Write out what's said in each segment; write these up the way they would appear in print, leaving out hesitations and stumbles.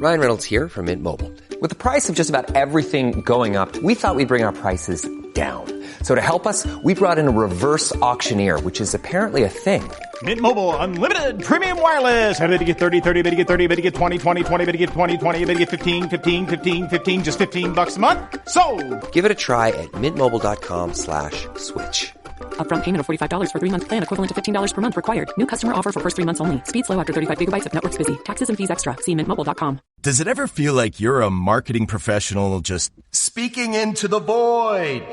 Ryan Reynolds here from Mint Mobile. With the price of just about everything going up, we thought we'd bring our prices down. So to help us, we brought in a reverse auctioneer, which is apparently a thing. Mint Mobile Unlimited Premium Wireless. How to get 30, 30, bit to get 30, bit to get 20, 20, 20, bit to get 20, 20, bit to get 15, 15, 15, 15, just $15 a month? Sold! Give it a try at mintmobile.com/switch. Upfront payment of $45 for 3-month plan, equivalent to $15 per month required. New customer offer for first 3 months only. Speed slow after 35 gigabytes if network's busy. Taxes and fees extra. See mintmobile.com. Does it ever feel like you're a marketing professional just speaking into the void?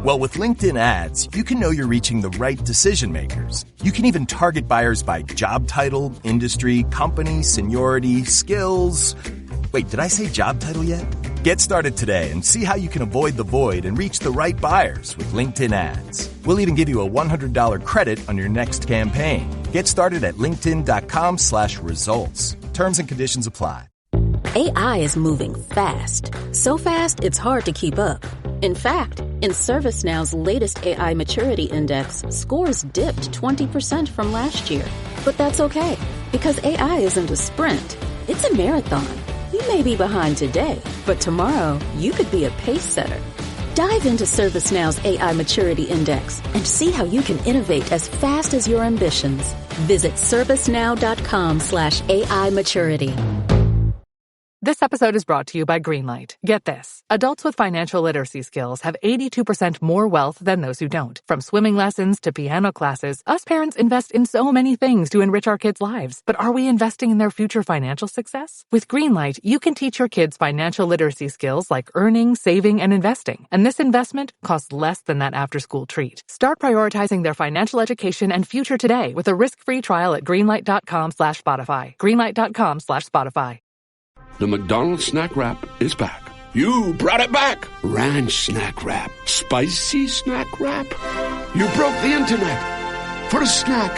Well, with LinkedIn ads, you can know you're reaching the right decision makers. You can even target buyers by job title, industry, company, seniority, skills. Wait, did I say job title yet? Get started today and see how you can avoid the void and reach the right buyers with LinkedIn ads. We'll even give you a $100 credit on your next campaign. Get started at linkedin.com/results. Terms and conditions apply. AI is moving fast. So fast, it's hard to keep up. In fact, in ServiceNow's latest AI Maturity Index, scores dipped 20% from last year. But that's okay, because AI isn't a sprint. It's a marathon. You may be behind today, but tomorrow you could be a pace setter. Dive into ServiceNow's AI Maturity Index and see how you can innovate as fast as your ambitions. Visit servicenow.com/AI maturity. This episode is brought to you by Greenlight. Get this. Adults with financial literacy skills have 82% more wealth than those who don't. From swimming lessons to piano classes, us parents invest in so many things to enrich our kids' lives. But are we investing in their future financial success? With Greenlight, you can teach your kids financial literacy skills like earning, saving, and investing. And this investment costs less than that after-school treat. Start prioritizing their financial education and future today with a risk-free trial at greenlight.com/Spotify. Greenlight.com/Spotify. The McDonald's snack wrap is back. You brought it back. Ranch snack wrap. Spicy snack wrap. You broke the internet for a snack.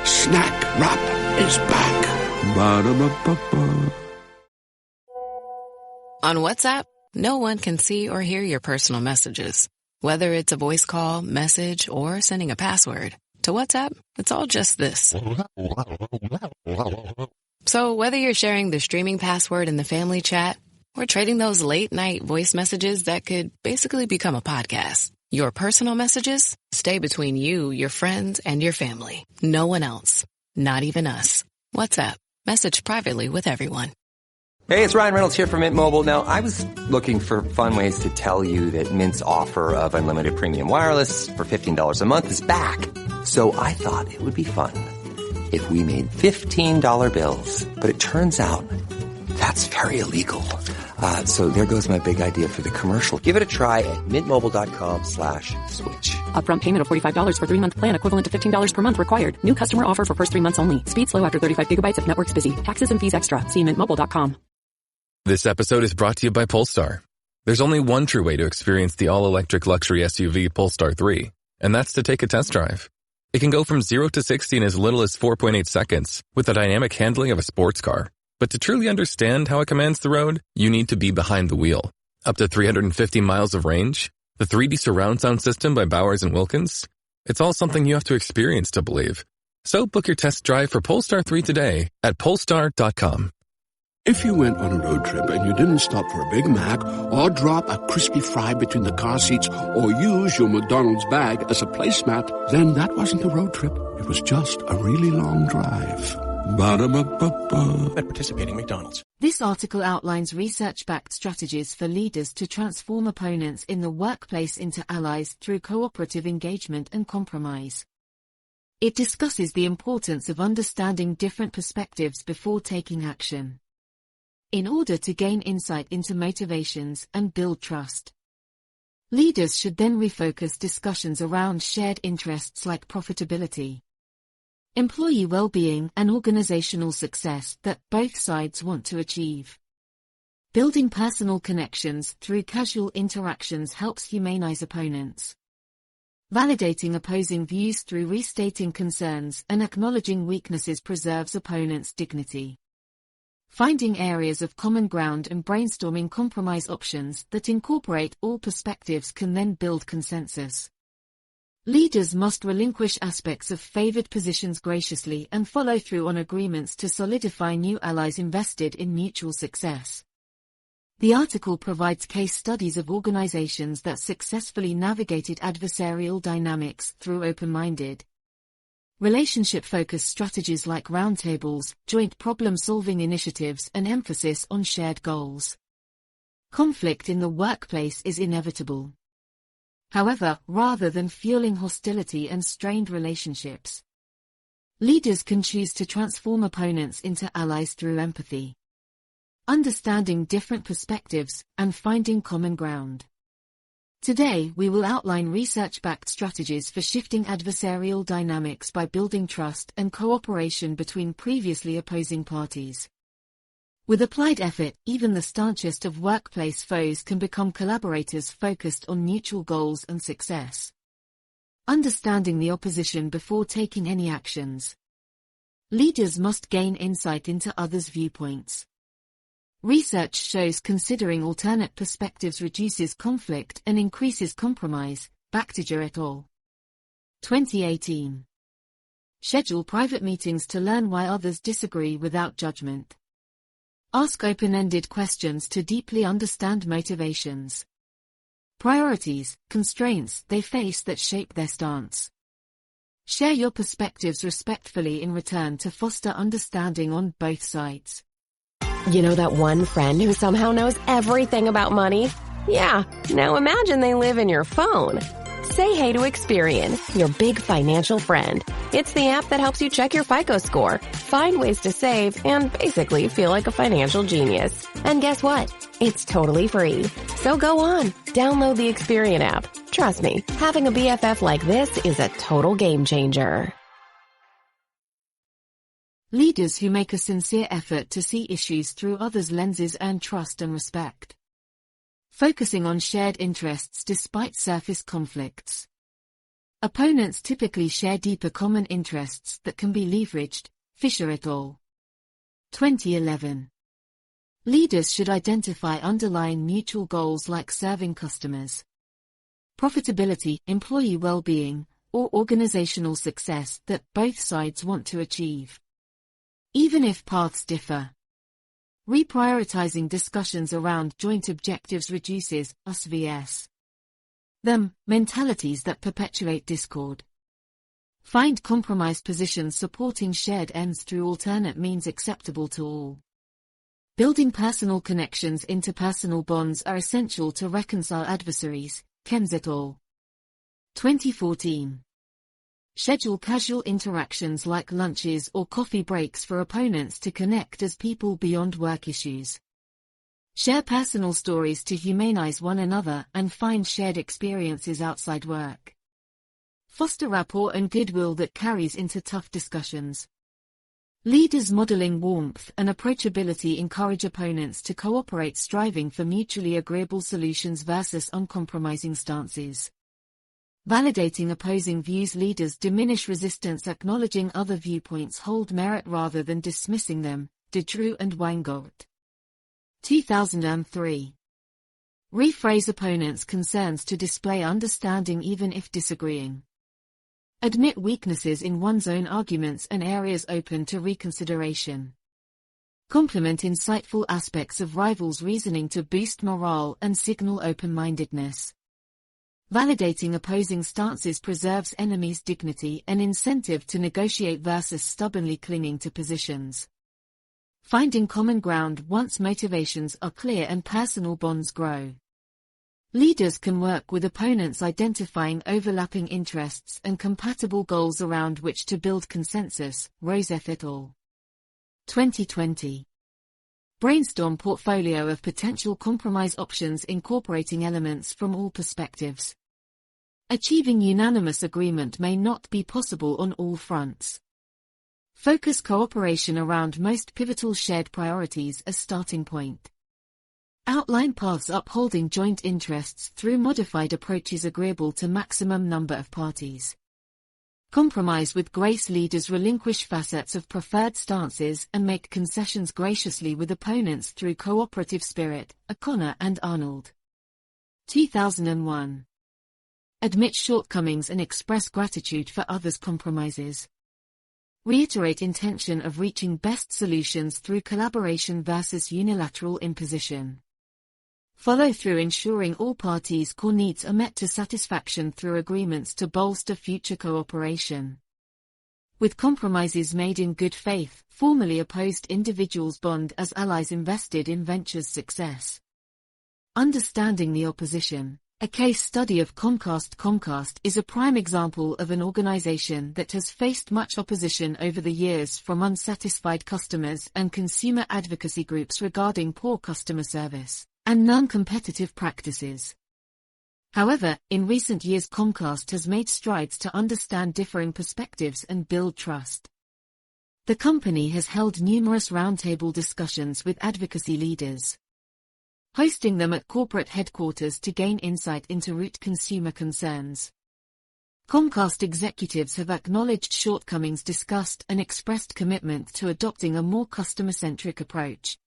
Snack wrap is back. Ba-da-ba-ba-ba. On WhatsApp, no one can see or hear your personal messages. Whether it's a voice call, message, or sending a password. To WhatsApp, it's all just this. So whether you're sharing the streaming password in the family chat or trading those late-night voice messages that could basically become a podcast, your personal messages stay between you, your friends, and your family. No one else. Not even us. WhatsApp. Message privately with everyone. Hey, it's Ryan Reynolds here from Mint Mobile. Now, I was looking for fun ways to tell you that Mint's offer of unlimited premium wireless for $15 a month is back. So I thought it would be fun if we made $15 bills. But it turns out that's very illegal. So there goes my big idea for the commercial. Give it a try at mintmobile.com/switch. Upfront payment of $45 for 3-month plan, equivalent to $15 per month required. New customer offer for first 3 months only. Speed slow after 35 gigabytes if network's busy. Taxes and fees extra. See mintmobile.com. This episode is brought to you by Polestar. There's only one true way to experience the all-electric luxury SUV Polestar 3, and that's to take a test drive. It can go from 0 to 60 in as little as 4.8 seconds with the dynamic handling of a sports car. But to truly understand how it commands the road, you need to be behind the wheel. Up to 350 miles of range, the 3D surround sound system by Bowers & Wilkins. It's all something you have to experience to believe. So book your test drive for Polestar 3 today at polestar.com. If you went on a road trip and you didn't stop for a Big Mac or drop a crispy fry between the car seats or use your McDonald's bag as a placemat, then that wasn't a road trip. It was just a really long drive. Ba-da-ba-ba-ba. At participating McDonald's. This article outlines research-backed strategies for leaders to transform opponents in the workplace into allies through cooperative engagement and compromise. It discusses the importance of understanding different perspectives before taking action, in order to gain insight into motivations and build trust. Leaders should then refocus discussions around shared interests like profitability, employee well-being, and organizational success that both sides want to achieve. Building personal connections through casual interactions helps humanize opponents. Validating opposing views through restating concerns and acknowledging weaknesses preserves opponents' dignity. Finding areas of common ground and brainstorming compromise options that incorporate all perspectives can then build consensus. Leaders must relinquish aspects of favored positions graciously and follow through on agreements to solidify new allies invested in mutual success. The article provides case studies of organizations that successfully navigated adversarial dynamics through open-minded, relationship-focused strategies like roundtables, joint problem-solving initiatives, and emphasis on shared goals. Conflict in the workplace is inevitable. However, rather than fueling hostility and strained relationships, leaders can choose to transform opponents into allies through empathy, understanding different perspectives, and finding common ground. Today, we will outline research-backed strategies for shifting adversarial dynamics by building trust and cooperation between previously opposing parties. With applied effort, even the staunchest of workplace foes can become collaborators focused on mutual goals and success. Understanding the opposition before taking any actions. Leaders must gain insight into others' viewpoints. Research shows considering alternate perspectives reduces conflict and increases compromise. Baktager et al. 2018. Schedule private meetings to learn why others disagree without judgment. Ask open-ended questions to deeply understand motivations, priorities, constraints they face that shape their stance. Share your perspectives respectfully in return to foster understanding on both sides. You know that one friend who somehow knows everything about money? Yeah, now imagine they live in your phone. Say hey to Experian, your big financial friend. It's the app that helps you check your FICO score, find ways to save, and basically feel like a financial genius. And guess what? It's totally free. So go on, download the Experian app. Trust me, having a BFF like this is a total game changer. Leaders who make a sincere effort to see issues through others' lenses earn trust and respect. Focusing on shared interests despite surface conflicts. Opponents typically share deeper common interests that can be leveraged. Fisher et al. 2011. Leaders should identify underlying mutual goals like serving customers, profitability, employee well-being, or organizational success that both sides want to achieve, even if paths differ. Reprioritizing discussions around joint objectives reduces us vs. them mentalities that perpetuate discord. Find compromise positions supporting shared ends through alternate means acceptable to all. Building personal connections. Interpersonal bonds are essential to reconcile adversaries. Kenz et al. 2014. Schedule casual interactions like lunches or coffee breaks for opponents to connect as people beyond work issues. Share personal stories to humanize one another and find shared experiences outside work. Foster rapport and goodwill that carries into tough discussions. Leaders modeling warmth and approachability encourage opponents to cooperate, striving for mutually agreeable solutions versus uncompromising stances. Validating opposing views. Leaders diminish resistance, acknowledging other viewpoints hold merit rather than dismissing them. De Drew and Weingart. 2003. Rephrase opponents' concerns to display understanding even if disagreeing. Admit weaknesses in one's own arguments and areas open to reconsideration. Complement insightful aspects of rivals' reasoning to boost morale and signal open-mindedness. Validating opposing stances preserves enemies' dignity and incentive to negotiate versus stubbornly clinging to positions. Finding common ground once motivations are clear and personal bonds grow. Leaders can work with opponents, identifying overlapping interests and compatible goals around which to build consensus. Roseth et al. 2020. Brainstorm portfolio of potential compromise options, incorporating elements from all perspectives. Achieving unanimous agreement may not be possible on all fronts. Focus cooperation around most pivotal shared priorities as starting point. Outline paths upholding joint interests through modified approaches agreeable to maximum number of parties. Compromise with grace. Leaders relinquish facets of preferred stances and make concessions graciously with opponents through cooperative spirit. O'Connor and Arnold. 2001. Admit shortcomings and express gratitude for others' compromises. Reiterate intention of reaching best solutions through collaboration versus unilateral imposition. Follow through ensuring all parties' core needs are met to satisfaction through agreements to bolster future cooperation. With compromises made in good faith, formally opposed individuals bond as allies invested in venture's success. Understanding the opposition. A case study of Comcast. Comcast is a prime example of an organization that has faced much opposition over the years from unsatisfied customers and consumer advocacy groups regarding poor customer service and non-competitive practices. However, in recent years Comcast has made strides to understand differing perspectives and build trust. The company has held numerous roundtable discussions with advocacy leaders, hosting them at corporate headquarters to gain insight into root consumer concerns. Comcast executives have acknowledged shortcomings discussed and expressed commitment to adopting a more customer-centric approach.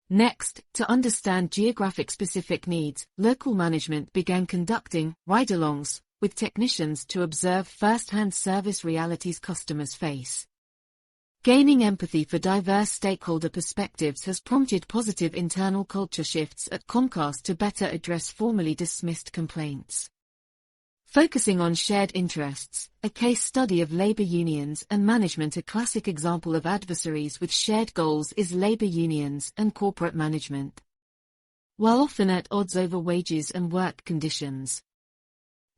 Next, to understand geographic-specific needs, local management began conducting ride-alongs with technicians to observe first-hand service realities customers face. Gaining empathy for diverse stakeholder perspectives has prompted positive internal culture shifts at Comcast to better address formerly dismissed complaints. Focusing on shared interests, a case study of labor unions and management. A classic example of adversaries with shared goals is labor unions and corporate management. While often at odds over wages and work conditions,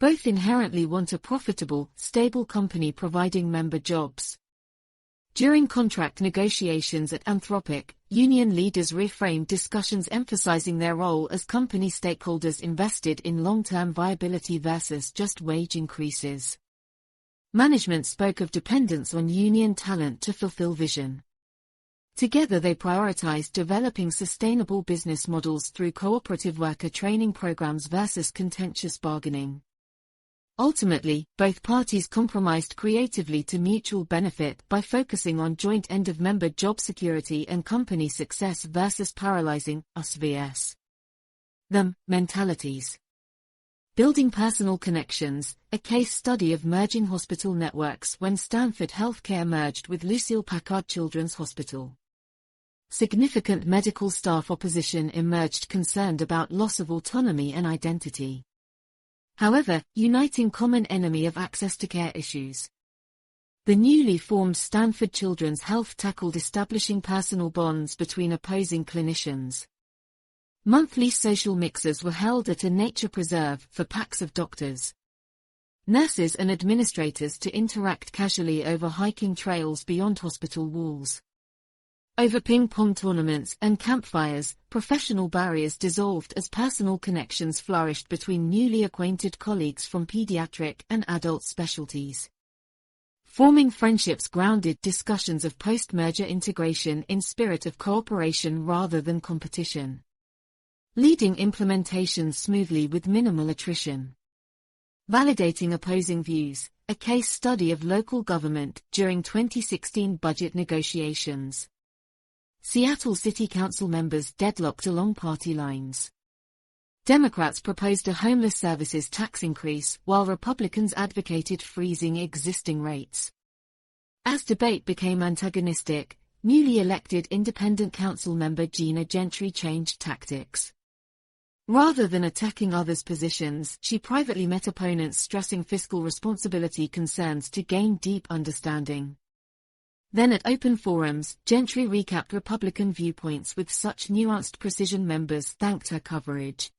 both inherently want a profitable, stable company providing member jobs. During contract negotiations at Anthropic, union leaders reframed discussions emphasizing their role as company stakeholders invested in long-term viability versus just wage increases. Management spoke of dependence on union talent to fulfill vision. Together they prioritized developing sustainable business models through cooperative worker training programs versus contentious bargaining. Ultimately, both parties compromised creatively to mutual benefit by focusing on joint end-of-member job security and company success versus paralyzing us vs. them mentalities. Building personal connections, a case study of merging hospital networks when Stanford Healthcare merged with Lucile Packard Children's Hospital. Significant medical staff opposition emerged concerned about loss of autonomy and identity. However, uniting common enemy of access to care issues. The newly formed Stanford Children's Health tackled establishing personal bonds between opposing clinicians. Monthly social mixers were held at a nature preserve for packs of doctors, nurses and administrators to interact casually over hiking trails beyond hospital walls. Over ping-pong tournaments and campfires, professional barriers dissolved as personal connections flourished between newly acquainted colleagues from pediatric and adult specialties. Forming friendships grounded discussions of post-merger integration in spirit of cooperation rather than competition. Leading implementation smoothly with minimal attrition. Validating opposing views, a case study of local government during 2016 budget negotiations. Seattle City Council members deadlocked along party lines. Democrats proposed a homeless services tax increase while Republicans advocated freezing existing rates. As debate became antagonistic, newly elected independent council member Gina Gentry changed tactics. Rather than attacking others' positions, she privately met opponents stressing fiscal responsibility concerns to gain deep understanding. Then at open forums, Gentry recapped Republican viewpoints with such nuanced precision members thanked her coverage.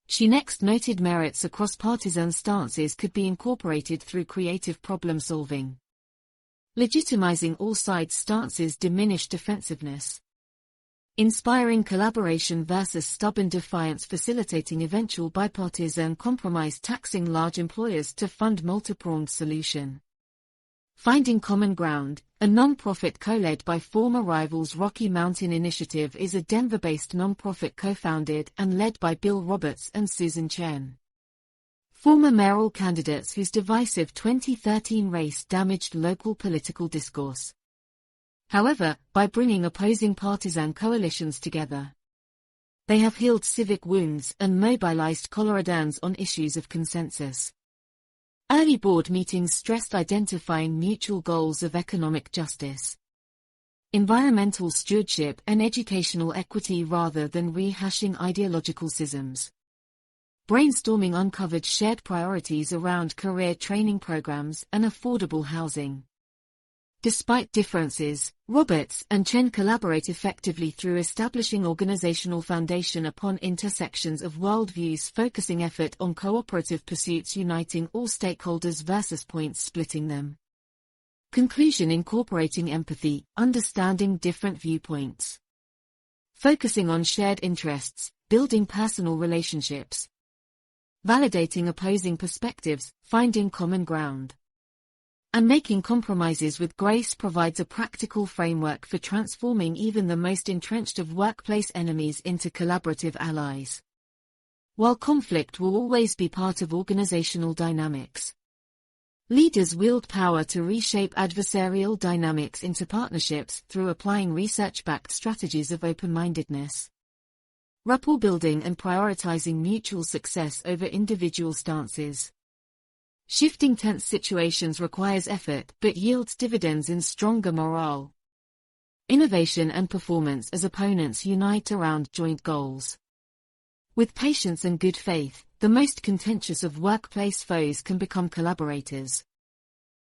She next noted merits across partisan stances could be incorporated through creative problem-solving. Legitimizing all sides' stances diminished defensiveness. Inspiring collaboration versus stubborn defiance, facilitating eventual bipartisan compromise, taxing large employers to fund multi-pronged solution. Finding Common Ground, a non-profit co-led by former rivals Rocky Mountain Initiative, is a Denver-based non-profit co-founded and led by Bill Roberts and Susan Chen. Former mayoral candidates whose divisive 2013 race damaged local political discourse. However, by bringing opposing partisan coalitions together, They have healed civic wounds and mobilized Coloradans on issues of consensus. Early board meetings stressed identifying mutual goals of economic justice, environmental stewardship and educational equity rather than rehashing ideological schisms. Brainstorming uncovered shared priorities around career training programs and affordable housing. Despite differences, Roberts and Chen collaborate effectively through establishing organizational foundation upon intersections of worldviews, focusing effort on cooperative pursuits uniting all stakeholders versus points splitting them. Conclusion: incorporating empathy, understanding different viewpoints. Focusing on shared interests, building personal relationships. Validating opposing perspectives, finding common ground. And making compromises with grace provides a practical framework for transforming even the most entrenched of workplace enemies into collaborative allies. While conflict will always be part of organizational dynamics, leaders wield power to reshape adversarial dynamics into partnerships through applying research-backed strategies of open-mindedness, rapport building and prioritizing mutual success over individual stances. Shifting tense situations requires effort but yields dividends in stronger morale, innovation and performance as opponents unite around joint goals. With patience and good faith, the most contentious of workplace foes can become collaborators.